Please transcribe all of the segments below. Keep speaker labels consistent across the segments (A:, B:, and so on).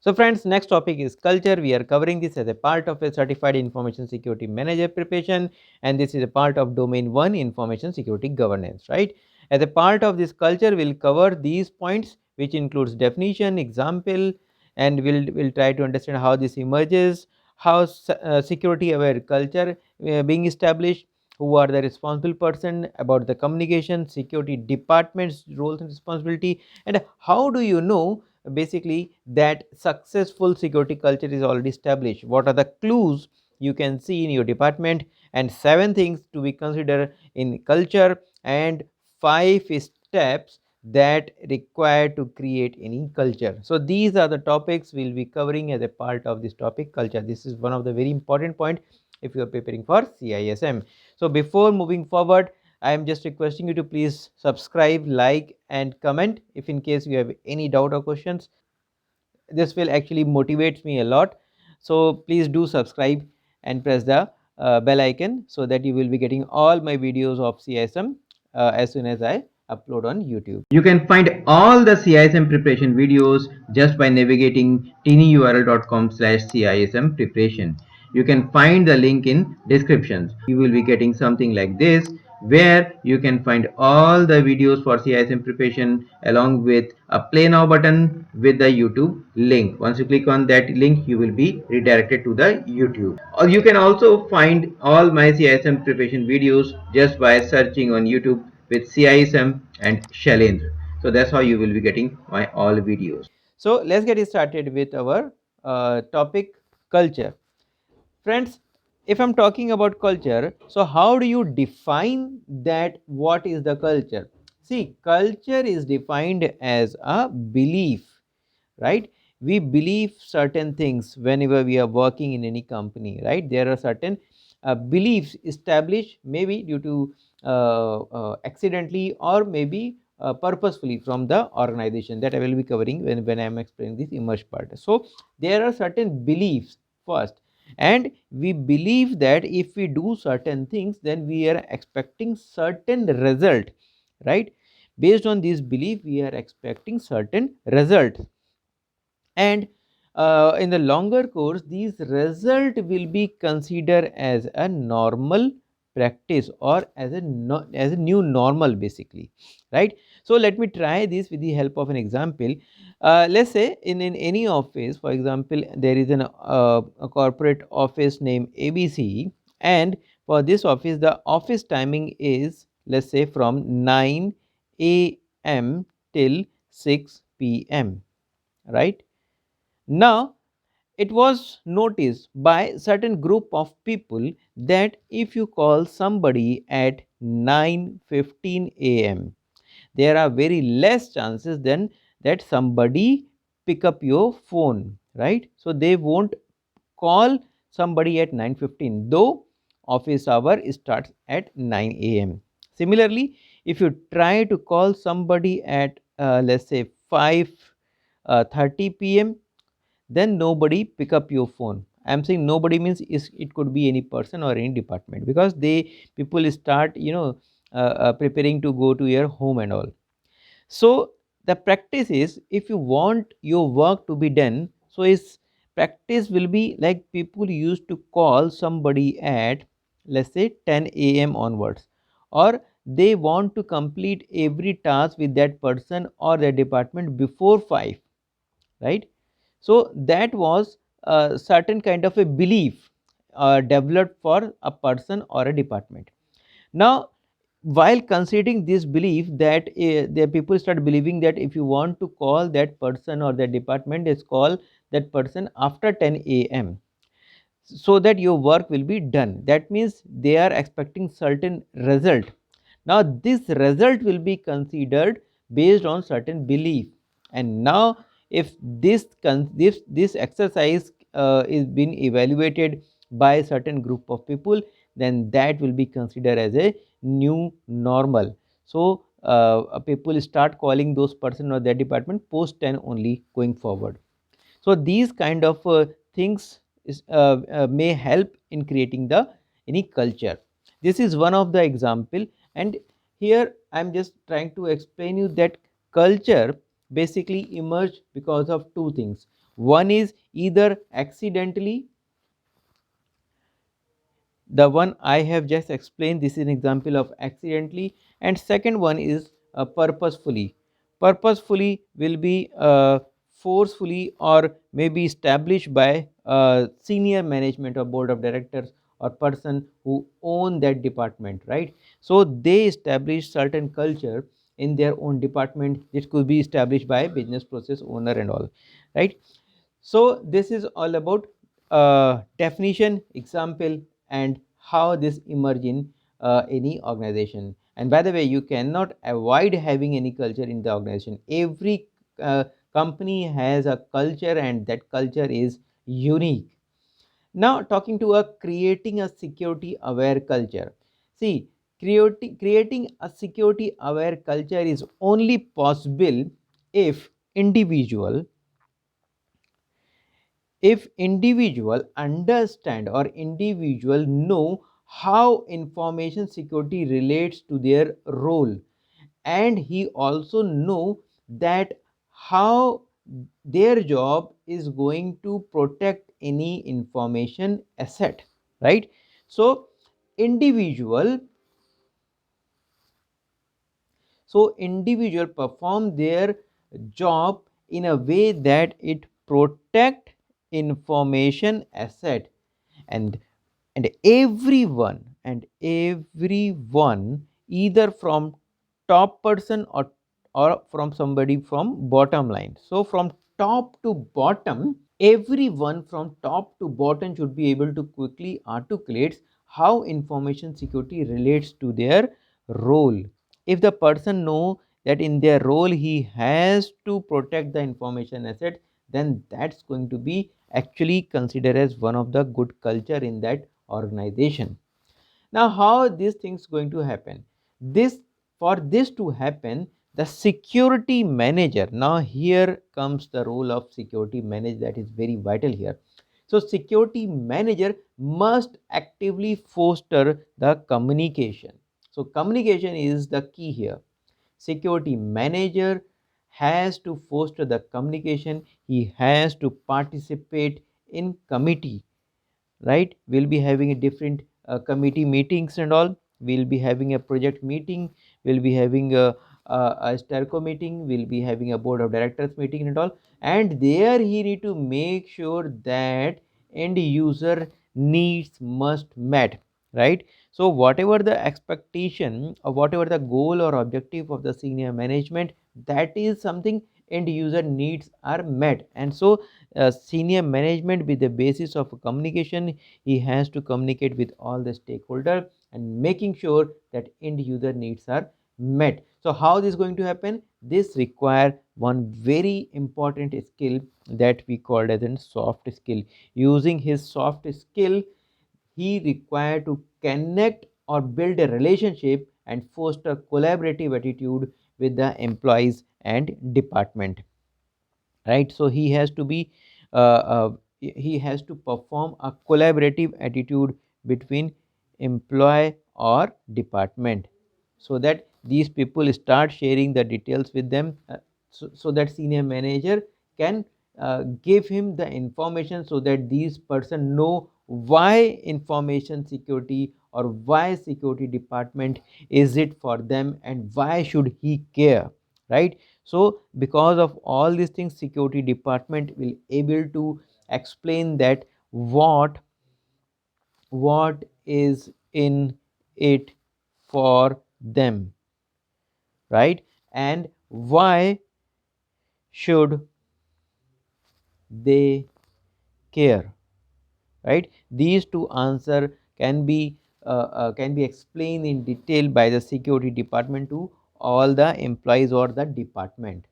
A: So friends, next topic is culture. We are covering this as a part of a certified information security manager preparation, and this is a part of domain 1 information security governance, right? As a part of this culture, we'll cover these points, which includes definition, example, and we'll try to understand how this emerges, how security aware culture being established, who are the responsible person, about the communication security department's roles and responsibility, and how do you know basically that successful security culture is already established. What are the clues you can see in your department, and 7 things to be considered in culture, and 5 steps that required to create any culture. So these are the topics we'll be covering as a part of this topic, culture. This is one of the very important point if you are preparing for CISM. So before moving forward, I am just requesting you to please subscribe, like and comment if in case you have any doubt or questions. This will actually motivate me a lot. So please do subscribe and press the bell icon so that you will be getting all my videos of CISM as soon as I upload on YouTube. You can find all the CISM preparation videos just by navigating tinyurl.com/CISM preparation. You can find the link in descriptions. You will be getting something like this, where you can find all the videos for CISM preparation along with a play now button with the YouTube link. Once you click on that link, you will be redirected to the YouTube. Or you can also find all my CISM preparation videos just by searching on YouTube with CISM and Shailendra. So that's how you will be getting my all videos. So let's get started with our topic, culture. Friends, if I'm talking about culture, so how do you define that? What is the culture? See, culture is defined as a belief, right? We believe certain things whenever we are working in any company, right? There are certain beliefs established, maybe due to accidentally or maybe purposefully from the organization, that I will be covering when I am explaining this emerge part. So there are certain beliefs first, and we believe that if we do certain things, then we are expecting certain result, right? Based on this belief, we are expecting certain result, and in the longer course, these result will be considered as a normal practice or as a as a new normal basically, right? So let me try this with the help of an example. Let's say in any office, for example, there is a corporate office named ABC, and for this office the office timing is, let's say, from 9 a.m. till 6 p.m., right? Now, it was noticed by certain group of people that if you call somebody at 9:15 a.m., there are very less chances than that somebody pick up your phone, right? So they won't call somebody at 9:15, though office hour starts at 9 a.m. Similarly, if you try to call somebody at let's say 5:30 p.m., then nobody pick up your phone. I'm saying nobody means is it could be any person or any department, because they people start preparing to go to your home and all. So the practice is, if you want your work to be done, so is practice will be like people used to call somebody at, let's say, 10 a.m. onwards, or they want to complete every task with that person or their department before 5, right? So that was a certain kind of a belief developed for a person or a department. Now, while considering this belief that the people start believing that if you want to call that person or that department, is call that person after 10 a.m. so that your work will be done. That means they are expecting certain result. Now this result will be considered based on certain belief, and now if this exercise is being evaluated by certain group of people, then that will be considered as a new normal. So people start calling those person or their department post 10 only going forward. So these kind of things may help in creating the any culture. This is one of the example, and here I am just trying to explain you that culture basically emerged because of two things. One is either accidentally, the one I have just explained, this is an example of accidentally, and second one is purposefully. Purposefully will be forcefully or maybe established by senior management or board of directors or person who own that department, right? So they establish certain culture in their own department. It could be established by business process owner and all, right? So this is all about definition, example, and how this emerge in any organization. And by the way, you cannot avoid having any culture in the organization. Every uh, company has a culture, and that culture is unique. Now talking to a creating a security aware culture. See, creating a security aware culture is only possible if individual individual understand or individual know how information security relates to their role, and he also know that how their job is going to protect any information asset, right? So individual individual perform their job in a way that it protect information asset, and everyone either from top person or from somebody from bottom line. So from top to bottom, everyone from top to bottom should be able to quickly articulate how information security relates to their role. If the person know that in their role he has to protect the information asset, then that's going to be actually considered as one of the good culture in that organization. Now how these things going to happen? This For this to happen, the security manager, now here comes the role of security manager, that is very vital here. So security manager must actively foster the communication. So communication is the key here. Security manager has to foster the communication. He has to participate in committee, right? We'll be having a different committee meetings and all. We'll be having a project meeting, we'll be having a sterco meeting, we'll be having a board of directors meeting and all, and there he need to make sure that end user needs must met, right? So whatever the expectation or whatever the goal or objective of the senior management, that is something end user needs are met. And so senior management with the basis of communication, he has to communicate with all the stakeholder and making sure that end user needs are met. So how this is going to happen? This require one very important skill that we called as a soft skill. Using his soft skill, he required to connect or build a relationship and foster collaborative attitude with the employees and department, right? So he has to be he has to perform a collaborative attitude between employee or department, so that these people start sharing the details with them, so that senior manager can give him the information, so that these person know why information security or why security department is it for them and why should he care, right? So because of all these things, security department will able to explain that what is in it for them, right? And why should they care, right? These two answer can be explained in detail by the security department to all the employees or the department.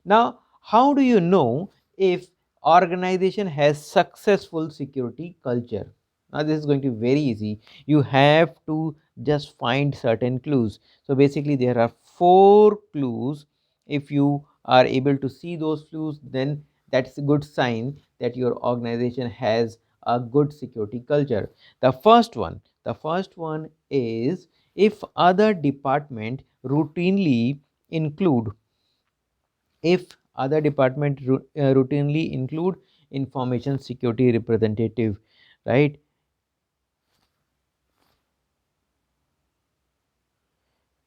A: Now how do you know if organization has successful security culture? Now this is going to be very easy. You have to just find certain clues. So basically there are 4 clues. If you are able to see those clues, then that's a good sign that your organization has a good security culture. The first one is, if other department routinely include if other department routinely include information security representative, right?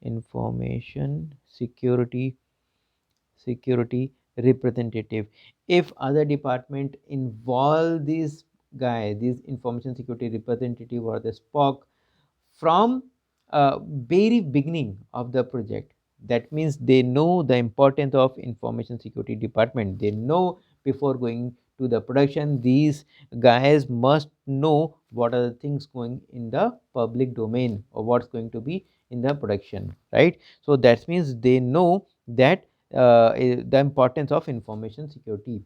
A: Information security representative. If other department involve this guy, this information security representative or the spock from very beginning of the project, that means they know the importance of information security department. They know before going to the production, these guys must know what are the things going in the public domain or what's going to be in the production, right? So that means they know that the importance of information security.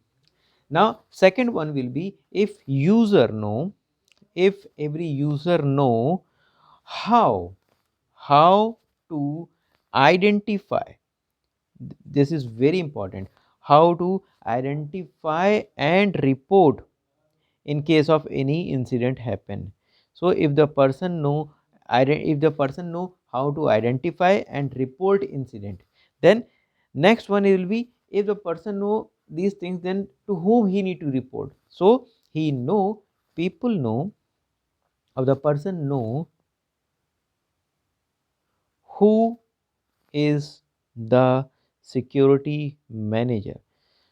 A: Now second one will be, if user know, if every user know how how to identify, this is very important, how to identify and report in case of any incident happen. So if the person know, if the person know how to identify and report incident, then next one will be, if the person know these things, then to whom he need to report. So he know, people know, or the person know who is the security manager,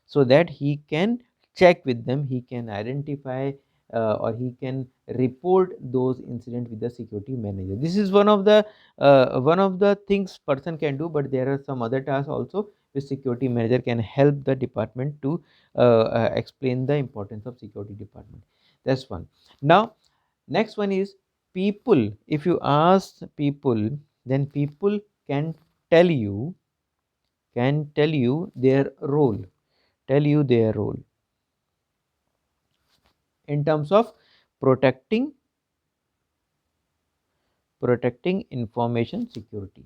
A: so that he can check with them, he can identify or he can report those incidents with the security manager. This is one of the things person can do, but there are some other tasks also which security manager can help the department to explain the importance of security department. That's one. Now next one is people. If you ask people, then people can tell you, their role, tell you their role in terms of protecting information security,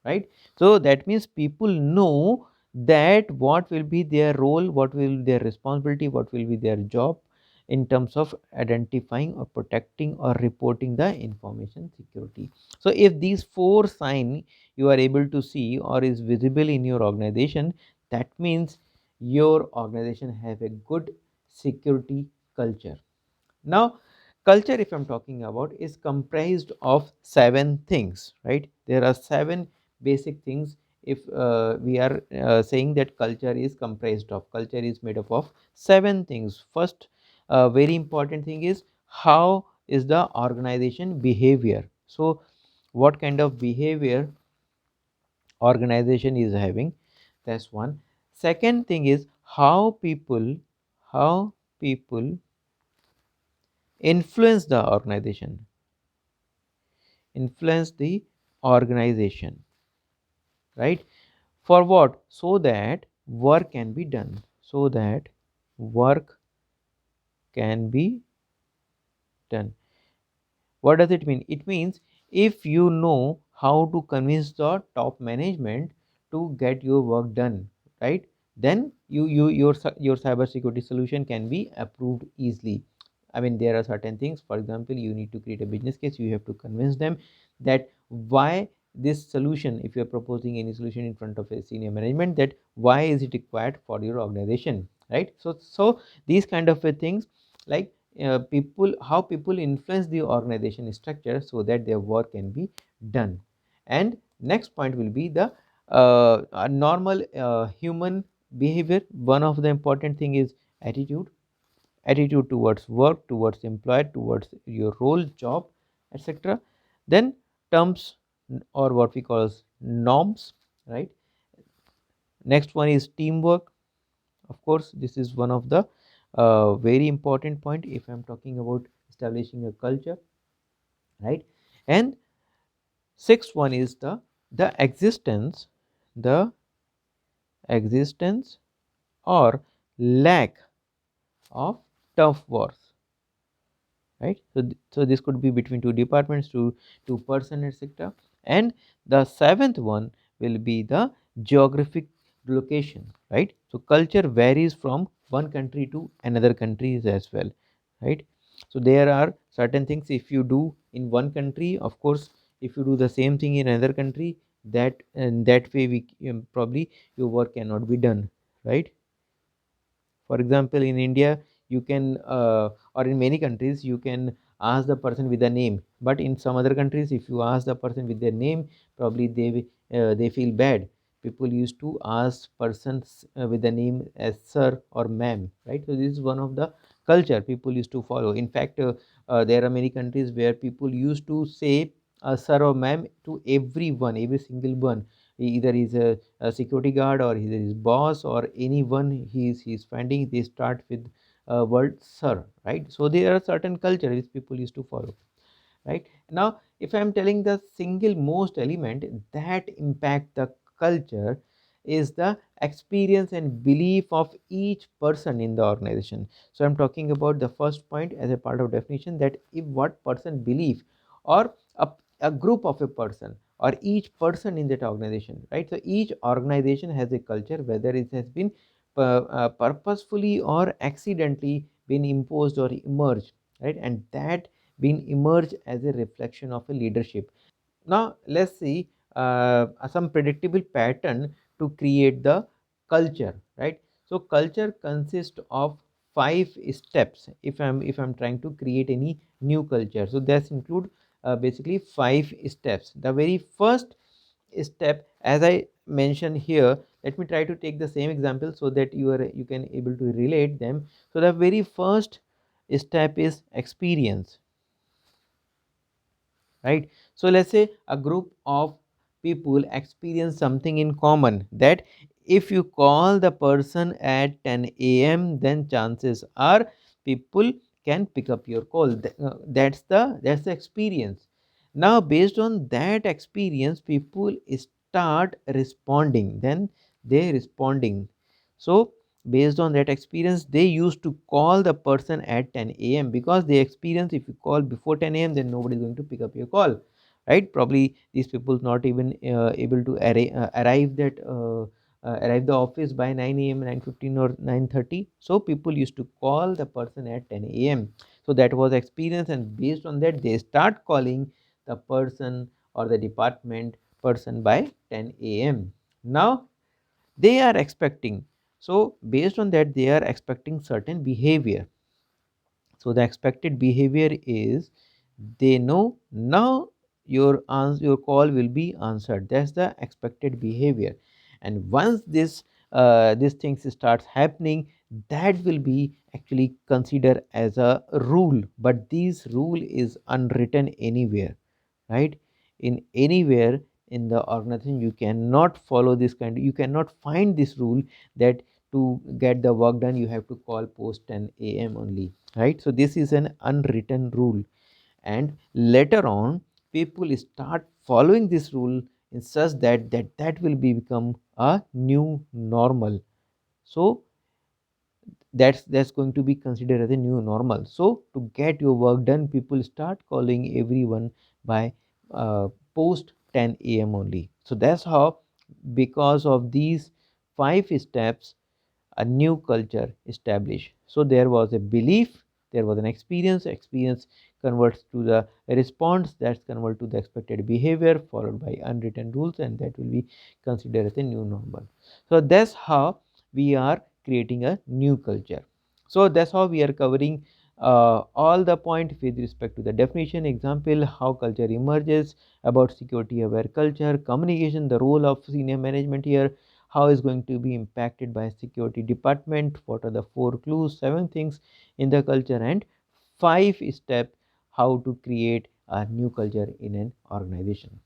A: right? So that means people know that what will be their role, what will be their responsibility, what will be their job in terms of identifying or protecting or reporting the information security. So if these four sign you are able to see or is visible in your organization, that means your organization have a good security culture. Now culture, if I'm talking about, is comprised of seven things, right? There are seven basic things. If we are saying that culture is comprised of, culture is made up of seven things. First very important thing is, how is the organization behavior? So what kind of behavior organization is having, that's one. Second thing is, how people influence the organization, influence the organization, right? For what? So that work can be done, so that work can be done. What does it mean? It means if you know how to convince the top management to get your work done, right, then your cyber security solution can be approved easily. I mean, there are certain things. For example, you need to create a business case. You have to convince them that why this solution, if you are proposing any solution in front of a senior management, that why is it required for your organization, right? So these kind of things, like people, how people influence the organization structure so that their work can be done. And next point will be the a normal human behavior. One of the important thing is attitude, attitude towards work, towards employer, towards your role, job, etc. Then terms, or what we call as norms, right? Next one is teamwork. Of course, this is one of the very important point if I'm talking about establishing a culture, right? And sixth one is the existence, the existence or lack of tough wars, right? So this could be between two departments, two person, etc. And the seventh one will be the geographic location, right? So culture varies from one country to another countries as well, right? So there are certain things if you do in one country, of course if you do the same thing in another country, that and that way we probably your work cannot be done, right? For example, in India you can or in many countries you can ask the person with a name, but in some other countries if you ask the person with their name, probably they feel bad. People used to ask persons with the name as sir or ma'am, right? So this is one of the culture people used to follow. In fact, there are many countries where people used to say sir or ma'am to everyone, every single one, either is a security guard or either his boss or anyone he's finding, they start with word sir, right? So there are certain cultures people used to follow, right? Now if I'm telling the single most element that impact the culture is the experience and belief of each person in the organization. So I'm talking about the first point as a part of definition, that if what person believe, or a group of a person or each person in that organization, right? So each organization has a culture, whether it has been purposefully or accidentally been imposed or emerged, right? And that been emerged as a reflection of a leadership. Now let's see some predictable pattern to create the culture, right? So culture consists of 5 steps. If I'm trying to create any new culture, so that's include basically 5 steps. The very first step, as I mentioned here, let me try to take the same example so that you can able to relate them. So the very first step is experience, right? So let's say a group of people experience something in common, that if you call the person at 10 a.m., then chances are people can pick up your call. That's the experience. Now based on that experience, people start responding, then they responding. So based on that experience, they used to call the person at 10 a.m., because they experience if you call before 10 a.m., then nobody is going to pick up your call, right? Probably these people not even able to arrive the office by 9 a.m., 9:15 or 9:30. So people used to call the person at 10 a.m. So that was experience, and based on that they start calling the person or the department person by 10 a.m. Now they are expecting, so based on that they are expecting certain behavior. So the expected behavior is, they know now your call will be answered. That's the expected behavior. And once this things starts happening, that will be actually considered as a rule, but this rule is unwritten anywhere, right? In anywhere in the organization you cannot follow this kind, you cannot find this rule that to get the work done you have to call post 10 a.m. only, right? So this is an unwritten rule, and later on people start following this rule in such that will be become a new normal. So that's going to be considered as a new normal. So to get your work done, people start calling everyone by post 10 a.m. only. So that's how, because of these 5 steps, a new culture established. So there was a belief, there was an experience converts to the response, that's convert to the expected behavior, followed by unwritten rules, and that will be considered as a new normal. So that's how we are creating a new culture. So that's how we are covering all the point with respect to the definition, example, how culture emerges, about security aware culture, communication, the role of senior management here, how is going to be impacted by security department, what are the 4 clues, 7 things in the culture, and 5 steps how to create a new culture in an organization.